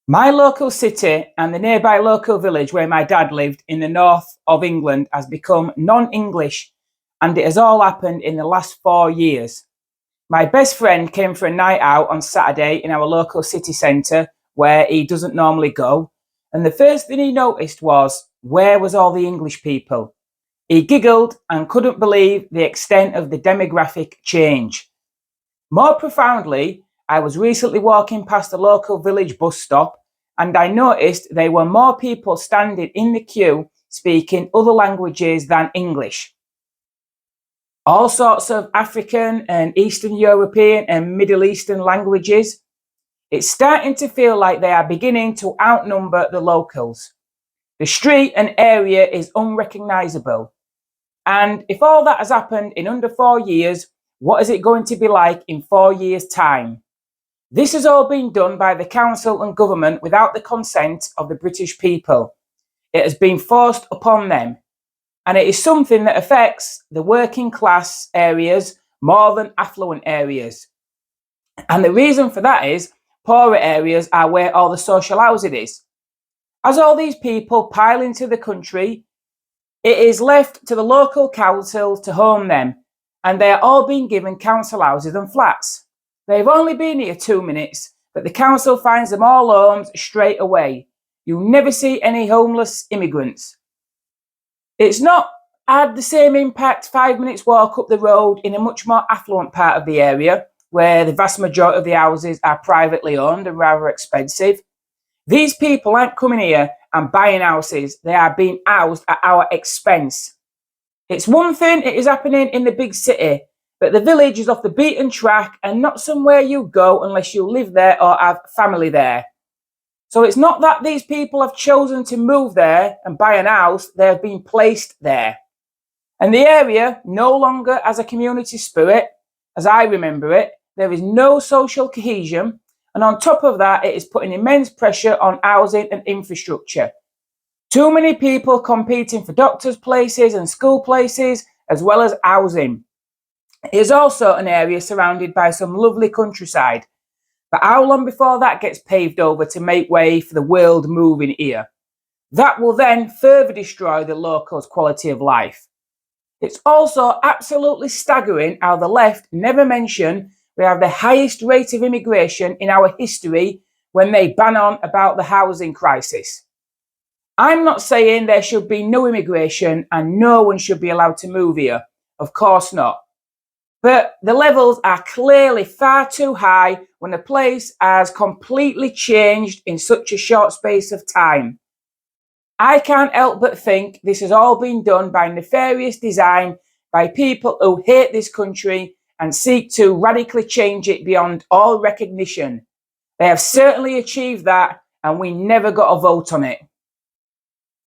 My local city and the nearby local village where my dad lived in the north of England has become non-English, and it has all happened in the last 4 years. My best friend came for a night out on Saturday in our local city centre where he doesn't normally go, and the first thing he noticed was, where was all the English people? He giggled and couldn't believe the extent of the demographic change. More profoundly, I was recently walking past a local village bus stop and I noticed there were more people standing in the queue speaking other languages than English. All sorts of African and Eastern European and Middle Eastern languages. It's starting to feel like they are beginning to outnumber the locals. The street and area is unrecognisable. And if all that has happened in under 4 years, what is it going to be like in 4 years' time? This has all been done by the council and government without the consent of the British people. It has been forced upon them. And it is something that affects the working class areas more than affluent areas. And the reason for that is poorer areas are where all the social housing is. As all these people pile into the country, it is left to the local councils to home them, and they are all being given council houses and flats. They've only been here 2 minutes, but the council finds them all homes straight away. You never see any homeless immigrants. It's not had the same impact 5 minutes walk up the road in a much more affluent part of the area, where the vast majority of the houses are privately owned and rather expensive. These people aren't coming here and buying houses, they are being housed at our expense. It's one thing it is happening in the big city, but the village is off the beaten track and not somewhere you go unless you live there or have family there. So it's not that these people have chosen to move there and buy an house, they have been placed there. And the area no longer has a community spirit, as I remember it. There is no social cohesion, and on top of that, it is putting immense pressure on housing and infrastructure. Too many people competing for doctors' places and school places, as well as housing. It is also an area surrounded by some lovely countryside. But how long before that gets paved over to make way for the world moving here? That will then further destroy the locals' quality of life. It's also absolutely staggering how the left never mention we have the highest rate of immigration in our history when they ban on about the housing crisis. I'm not saying there should be no immigration and no one should be allowed to move here. Of course not. But the levels are clearly far too high when a place has completely changed in such a short space of time. I can't help but think this has all been done by nefarious design by people who hate this country and seek to radically change it beyond all recognition. They have certainly achieved that, and we never got a vote on it.